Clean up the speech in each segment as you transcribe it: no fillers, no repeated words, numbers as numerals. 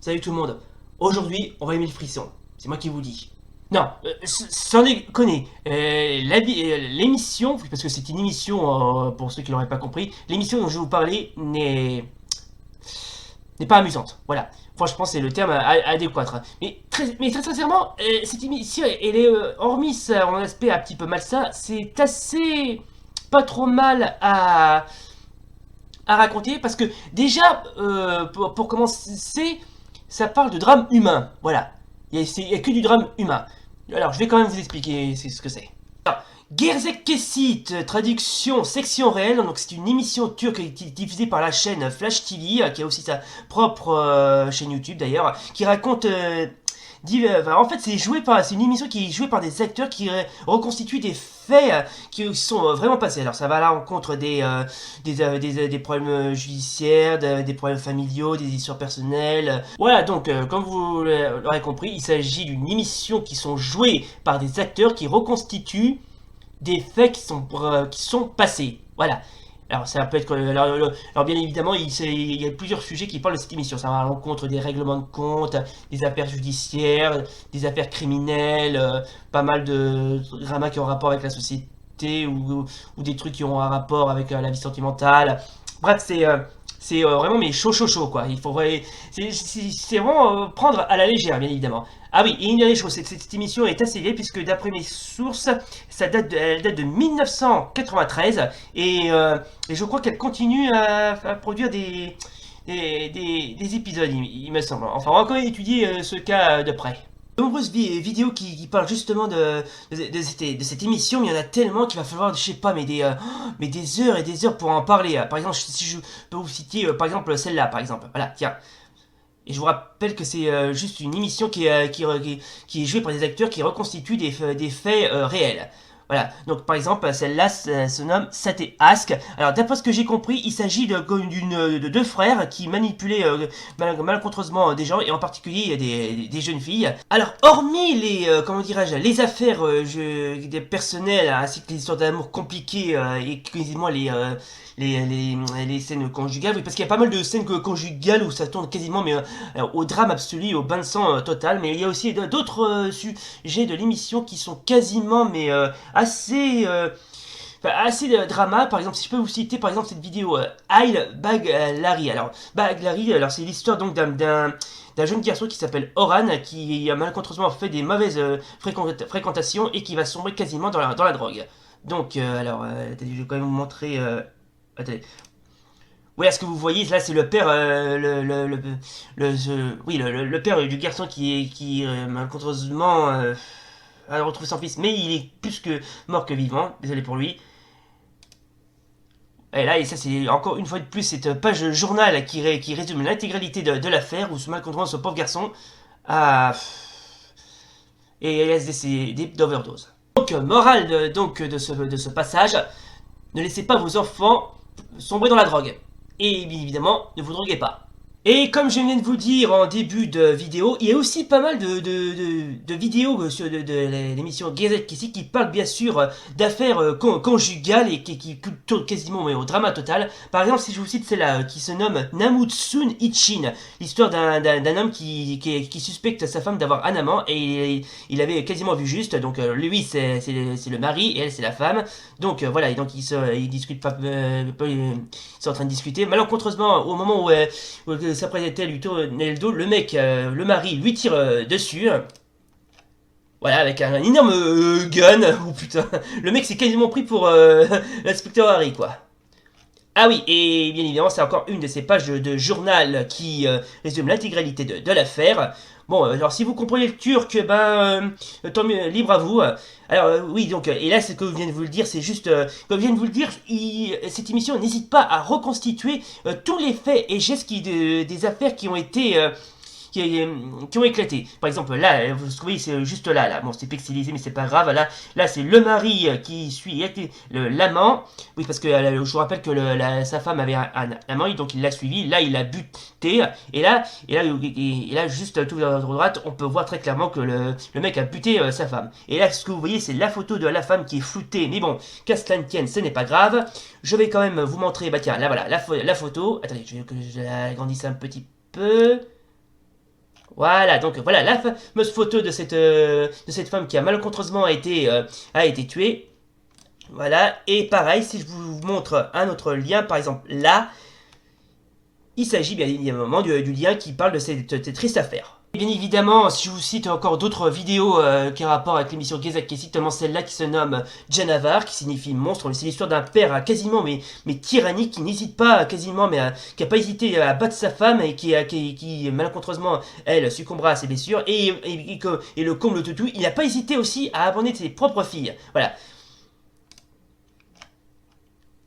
Salut tout le monde. Aujourd'hui, on va aimer le frisson. C'est moi qui vous dis. Non, sans déconner. L'émission, parce que c'est une émission, pour ceux qui l'auraient pas compris, l'émission dont je vais vous parler n'est pas amusante. Voilà. Franchement, c'est le terme adéquat. Mais très sincèrement, cette émission, elle est, hormis son aspect un petit peu malsain, c'est assez pas trop mal à raconter parce que déjà, pour commencer, ça parle de drame humain. Voilà. Il y a que du drame humain. Alors, je vais quand même vous expliquer ce que c'est. Gerzek Kesit, traduction section réelle, donc c'est une émission turque diffusée par la chaîne Flash TV, qui a aussi sa propre chaîne YouTube d'ailleurs, qui raconte en fait, c'est une émission qui est jouée par des acteurs qui reconstituent des faits qui sont vraiment passés. Alors, ça va à la rencontre des problèmes judiciaires, des problèmes familiaux, des histoires personnelles. Voilà, donc, comme vous l'aurez compris, il s'agit d'une émission qui sont jouées par des acteurs qui reconstituent des faits qui sont passés. Voilà. Alors ça peut être alors bien évidemment il y a plusieurs sujets qui parlent de cette émission. Ça va à l'encontre des règlements de compte, des affaires judiciaires, des affaires criminelles, pas mal de dramas qui ont rapport avec la société ou des trucs qui ont un rapport avec la vie sentimentale. Bref c'est vraiment mais chaud quoi. Il faut c'est vraiment prendre à la légère bien évidemment. Ah oui, et une dernière chose, cette émission est assez vieille puisque d'après mes sources, elle date de 1993 et je crois qu'elle continue à produire des épisodes, il me semble. Enfin, on va quand même étudier ce cas de près. De nombreuses vidéos qui parlent justement de cette émission, mais il y en a tellement qu'il va falloir, je sais pas, mais des heures et des heures pour en parler. Par exemple, si je peux vous citer, par exemple, celle-là, par exemple. Voilà, tiens. Et je vous rappelle que c'est juste une émission qui est jouée par des acteurs qui reconstituent des faits réels. Voilà, donc par exemple, celle-là se nomme Saté Ask. Alors, d'après ce que j'ai compris, il s'agit de deux frères qui manipulaient malencontreusement des gens, et en particulier des jeunes filles. Alors, hormis comment dirais-je, les affaires des personnels, ainsi que les histoires d'amour compliquées, et quasiment les scènes conjugales, oui, parce qu'il y a pas mal de scènes conjugales où ça tourne quasiment au drame absolu, au bain de sang total, mais il y a aussi d'autres sujets de l'émission qui sont quasiment assez assez de drama. Par exemple, si je peux vous citer par exemple cette vidéo Isle Bag Larry. Alors Bag Larry, alors c'est l'histoire donc d'un jeune garçon qui s'appelle Oran, qui a malencontreusement fait des mauvaises fréquentations et qui va sombrer quasiment dans la drogue. Donc, attendez, je vais quand même vous montrer. Attendez. Oui, est-ce que vous voyez, là c'est le père, oui, le père du garçon qui malencontreusement a retrouvé son fils, mais il est plus que mort que vivant, désolé pour lui. Et là, et ça c'est encore une fois de plus cette page journal qui résume l'intégralité de l'affaire où ce malencontreusement ce pauvre garçon a... et il a décédé d'overdose. Donc, morale de ce passage, ne laissez pas vos enfants sombrer dans la drogue. Et bien évidemment, ne vous droguez pas. Et comme je viens de vous dire en début de vidéo, il y a aussi pas mal de vidéos sur l'émission Gazette qui parlent bien sûr d'affaires conjugales et qui tournent quasiment au drama total. Par exemple, si je vous cite celle-là qui se nomme Namutsun Ichin, l'histoire d'un homme qui suspecte sa femme d'avoir un amant et il avait quasiment vu juste. Donc lui c'est le mari et elle c'est la femme. Donc voilà, et donc ils discutent pas, ils sont en train de discuter. Malencontreusement, au moment où s'apprêtait à lui tourner le dos, le mari lui tire dessus. Voilà, avec un énorme gun. Oh putain, le mec s'est quasiment pris pour l'inspecteur Harry, quoi. Ah oui, et bien évidemment, c'est encore une de ces pages de journal qui résume l'intégralité de l'affaire. Bon, alors si vous comprenez le turc, tant mieux, libre à vous. Alors oui, donc, et là, c'est ce que je viens de vous le dire, c'est juste, comme je viens de vous le dire, cette émission n'hésite pas à reconstituer tous les faits et gestes des affaires qui ont été... qui ont éclaté. Par exemple, là, vous voyez, c'est juste là. Bon, c'est pixelisé, mais c'est pas grave. Là c'est le mari qui suit l'amant. Oui, parce que je vous rappelle que sa femme avait un amant, donc il l'a suivi. Là, il l'a buté. Et là, juste tout à droite, on peut voir très clairement que le mec a buté sa femme. Et là, ce que vous voyez, c'est la photo de la femme qui est floutée. Mais bon, qu'à cela ne tienne, ce n'est pas grave. Je vais quand même vous montrer, bah tiens, là voilà, la photo. Attendez, je vais que je l'agrandisse un petit peu. Voilà, donc voilà la fameuse photo de cette femme qui a malencontreusement a été tuée. Voilà, et pareil, si je vous montre un autre lien, par exemple là, il s'agit bien évidemment du lien qui parle de cette triste affaire. Et bien évidemment, si je vous cite encore d'autres vidéos qui ont rapport avec l'émission Gezak, qui est notamment celle-là qui se nomme Janavar, qui signifie monstre, c'est l'histoire d'un père quasiment mais tyrannique, qui n'hésite pas quasiment, qui a pas hésité à battre sa femme et qui malencontreusement, elle, succombera à ses blessures, et le comble de tout, il n'a pas hésité aussi à abandonner ses propres filles. Voilà.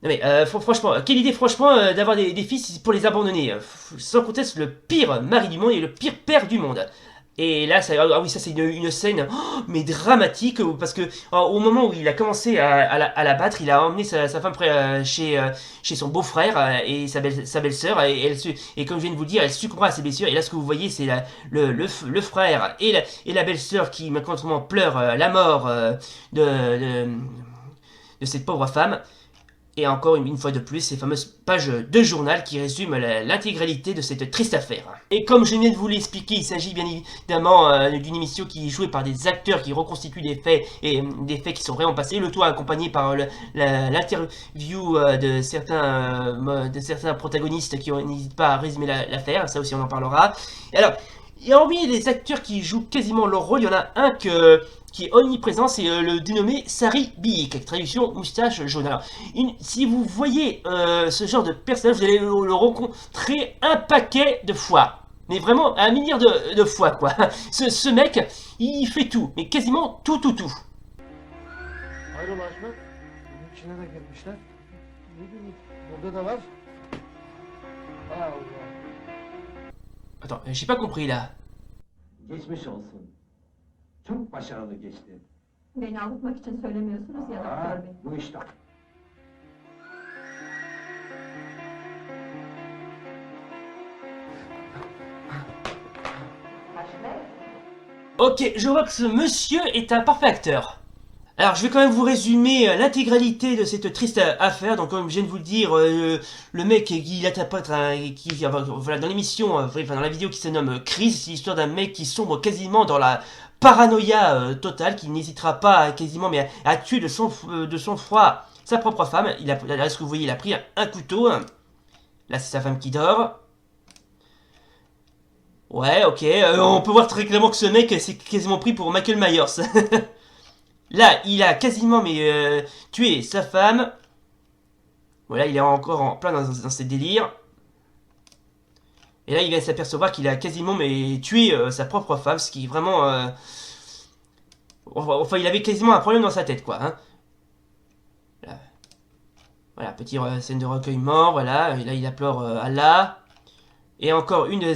Non mais franchement, quelle idée franchement d'avoir des fils pour les abandonner. Sans conteste le pire mari du monde et le pire père du monde. Et là, ah oui, ça c'est une scène mais dramatique parce que au moment où il a commencé à la battre, il a emmené sa femme chez son beau-frère et sa belle-sœur et comme je viens de vous le dire, elle succombera à ses blessures. Et là, ce que vous voyez, c'est le frère et la belle-sœur qui malheureusement pleurent la mort de cette pauvre femme. Et encore une fois de plus, ces fameuses pages de journal qui résument l'intégralité de cette triste affaire. Et comme je viens de vous l'expliquer, il s'agit bien évidemment d'une émission qui est jouée par des acteurs qui reconstituent des faits et des faits qui sont vraiment passés, le tout accompagné par l'interview de certains protagonistes qui n'hésitent pas à résumer l'affaire, ça aussi on en parlera. Et alors, et hormis les acteurs qui jouent quasiment leur rôle, il y en a un qui est omniprésent, c'est le dénommé Sari Biik, traduction moustache jaune. Alors, si vous voyez ce genre de personnage, vous allez le rencontrer un paquet de fois. Mais vraiment un milliard de fois, quoi. Ce mec, il fait tout, mais quasiment tout. Hayrola Haşmet? Bunun içine de girmişler. Ne bileyim, burada da var. Allah. Attends, j'ai pas compris là. Geçmiş olsun. Çok başarılı geçti. Beni avutmak için söylemiyorsunuz ya doktor bey. Bu işte. Ok, je vois que ce monsieur est un parfait acteur. Alors, je vais quand même vous résumer l'intégralité de cette triste affaire. Donc, comme je viens de vous le dire, le mec qui interprète, voilà, dans l'émission, dans la vidéo qui se nomme Crise, c'est l'histoire d'un mec qui sombre quasiment dans la paranoïa totale, qui n'hésitera pas quasiment à tuer de son froid sa propre femme. Là, ce que vous voyez, il a pris un couteau. Là, c'est sa femme qui dort. Ouais, ok. On peut voir très clairement que ce mec s'est quasiment pris pour Michael Myers. Là, il a quasiment tué sa femme. Voilà, il est encore en plein dans ses délires. Et là, il vient s'apercevoir qu'il a quasiment tué sa propre femme, ce qui est vraiment... Enfin, il avait quasiment un problème dans sa tête, quoi. Hein. Voilà, petite scène de recueillement, voilà. Et là, il implore Allah. Et encore une de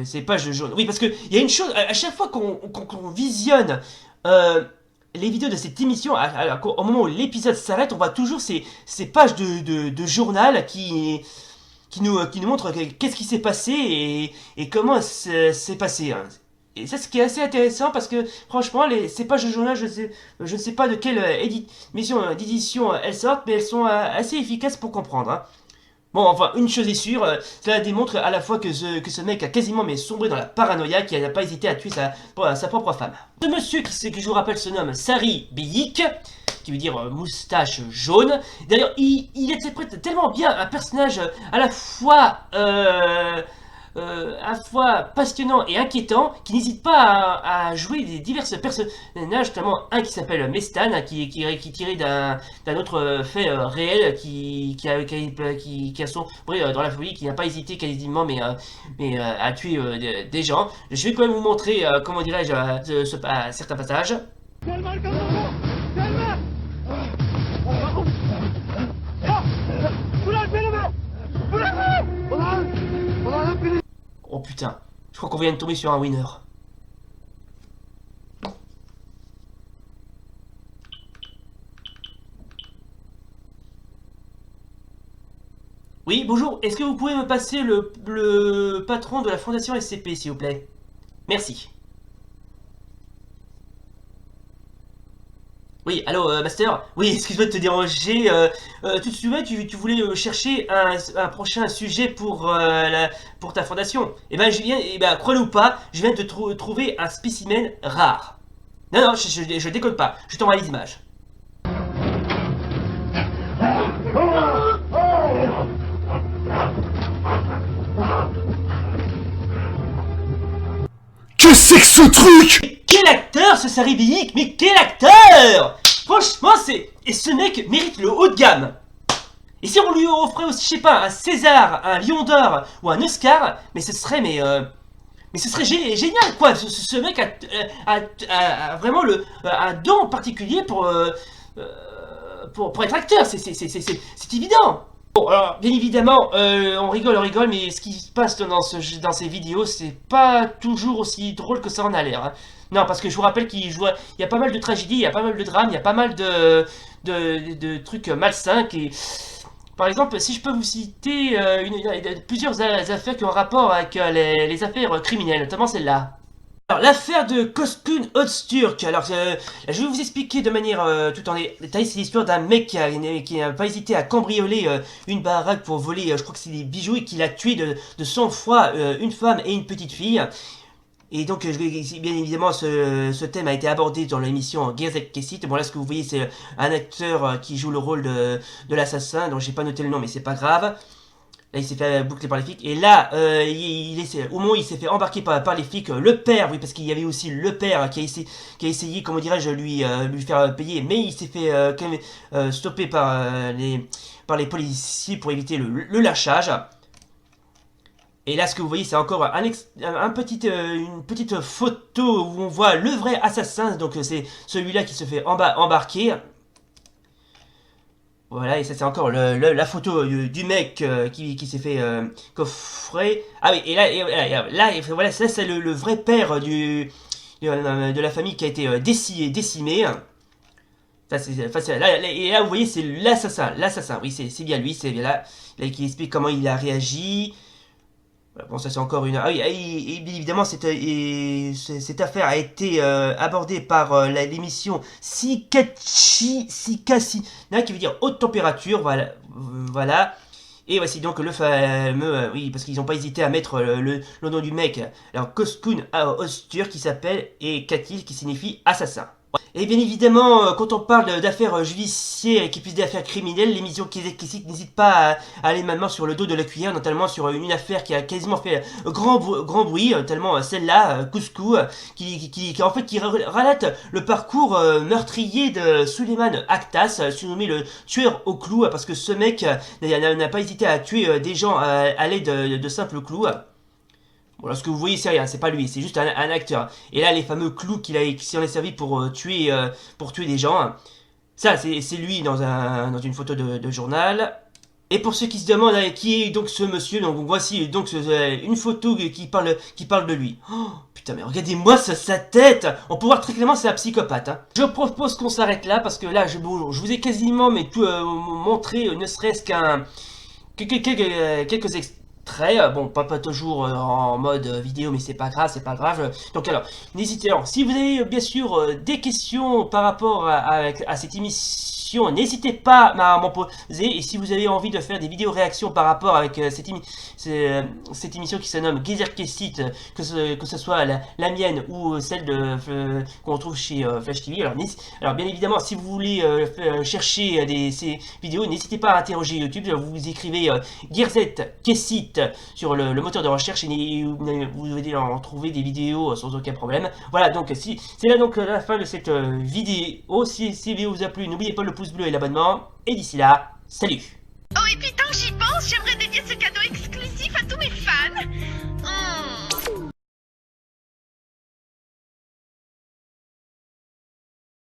ces pages de journal. Oui, parce qu'il y a une chose, à chaque fois qu'on visionne... les vidéos de cette émission, au moment où l'épisode s'arrête, on voit toujours ces pages de journal qui nous montrent qu'est-ce qui s'est passé et comment c'est passé. Hein. Et ça, ce qui est assez intéressant parce que franchement, ces pages de journal, je ne sais pas de quelle émission d'édition elles sortent, mais elles sont assez efficaces pour comprendre. Hein. Bon, enfin, une chose est sûre, cela démontre à la fois que ce mec a quasiment sombré dans la paranoïa, qu'il n'a pas hésité à tuer sa propre femme. Ce monsieur, que je vous rappelle, se nomme Sari Biik, qui veut dire moustache jaune. D'ailleurs, il interprète tellement bien un personnage à la fois passionnant et inquiétant, qui n'hésite pas à jouer des divers personnages, notamment un qui s'appelle Mestan, qui est tiré d'un autre fait réel, qui a sombré dans la folie, qui n'a pas hésité quasiment à tuer des gens. Je vais quand même vous montrer, comment dirais-je, certains passages. Oh putain, je crois qu'on vient de tomber sur un winner. Oui, bonjour, est-ce que vous pouvez me passer le patron de la fondation SCP, s'il vous plaît? Merci. Oui, allô, Master? Oui, excuse-moi de te déranger. Tu te souviens, tu voulais chercher un prochain sujet pour ta fondation. Eh ben, crois-le ou pas, je viens de trouver un spécimen rare. Non, non, je déconne pas. Je t'envoie les images. Qu'est-ce que c'est que ce truc? Mais quel acteur ce Saribique? Mais quel acteur! Franchement, et ce mec mérite le haut de gamme. Et si on lui offrait aussi, je sais pas, un César, un Lion d'Or ou un Oscar, mais ce serait, mais ce serait génial, quoi. Ce mec a vraiment un don particulier pour être acteur. C'est évident. Bon, alors, bien évidemment, on rigole, mais ce qui se passe dans ces vidéos, c'est pas toujours aussi drôle que ça en a l'air. Hein. Non, parce que je vous rappelle il y a pas mal de tragédies, il y a pas mal de drames, il y a pas mal de trucs malsains qui... Par exemple, si je peux vous citer plusieurs affaires qui ont rapport avec les affaires criminelles, notamment celle-là. Alors, l'affaire de Koskun Öztürk. Alors, je vais vous expliquer de manière tout en détail. C'est l'histoire d'un mec qui n'a pas hésité à cambrioler une baraque pour voler, je crois que c'est des bijoux, et qui l'a tué de sang-froid une femme et une petite fille. Et donc, bien évidemment, ce thème a été abordé dans l'émission Gerzet Kessit. Bon, là, ce que vous voyez, c'est un acteur qui joue le rôle de l'assassin, dont j'ai pas noté le nom, mais c'est pas grave. Là, il s'est fait boucler par les flics. Et là, au moment où il s'est fait embarquer par les flics, le père, oui, parce qu'il y avait aussi le père qui a essayé, comment dirais-je, lui faire payer, mais il s'est fait quand même stopper par les policiers pour éviter le lâchage. Et là, ce que vous voyez, c'est encore une petite photo où on voit le vrai assassin. Donc, c'est celui-là qui se fait embarquer. Voilà, et ça, c'est encore la photo du mec qui s'est fait coffrer. Ah oui, et là, voilà, ça, c'est le vrai père de la famille qui a été décimé. Ça, et là, vous voyez, c'est l'assassin. Oui, c'est bien lui, c'est bien là qui explique comment il a réagi. Bon, ça c'est encore une... Ah oui, et bien évidemment, cette affaire a été abordée par l'émission Sikasina, qui veut dire haute température, voilà. Et voici donc le fameux... oui, parce qu'ils n'ont pas hésité à mettre le nom du mec. Alors, Koskun Öztürk qui s'appelle, et Katil qui signifie assassin. Et bien évidemment, quand on parle d'affaires judiciaires qui puissent des affaires criminelles, l'émission Kessit n'hésite pas à aller maintenant sur le dos de la cuillère, notamment sur une affaire qui a quasiment fait grand bruit, notamment celle-là, Kouskou, qui en fait qui relate le parcours meurtrier de Suleiman Aktas, surnommé le tueur au clou, parce que ce mec n'a pas hésité à tuer des gens à l'aide de simples clous. Bon, là, ce que vous voyez, c'est rien, c'est pas lui, c'est juste un acteur. Et là, les fameux clous qui s'en est servi pour tuer des gens. Ça, c'est lui dans une photo de journal. Et pour ceux qui se demandent qui est donc ce monsieur, donc voici donc une photo qui parle de lui. Oh, putain, mais regardez-moi sa tête. On peut voir très clairement c'est un psychopathe. Hein. Je propose qu'on s'arrête là parce que là, je vous ai quasiment montré ne serait-ce quelques extraits. Bon, pas toujours en mode vidéo, mais c'est pas grave. Donc alors, n'hésitez pas. Si vous avez bien sûr des questions par rapport à cette émission, n'hésitez pas à m'en poser. Et si vous avez envie de faire des vidéos réactions par rapport avec cette émission qui se nomme Gerzet Kessit, que ce soit la mienne ou celle qu'on retrouve chez Flash TV. Alors bien évidemment, si vous voulez chercher ces vidéos, n'hésitez pas à interroger YouTube. Vous écrivez Gerzet Kessit sur le moteur de recherche et vous allez en trouver des vidéos sans aucun problème. Voilà, donc c'est là donc la fin de cette vidéo. Si cette vidéo vous a plu, n'oubliez pas le pouce bleu et l'abonnement. Et d'ici là, salut! Oh et putain, j'y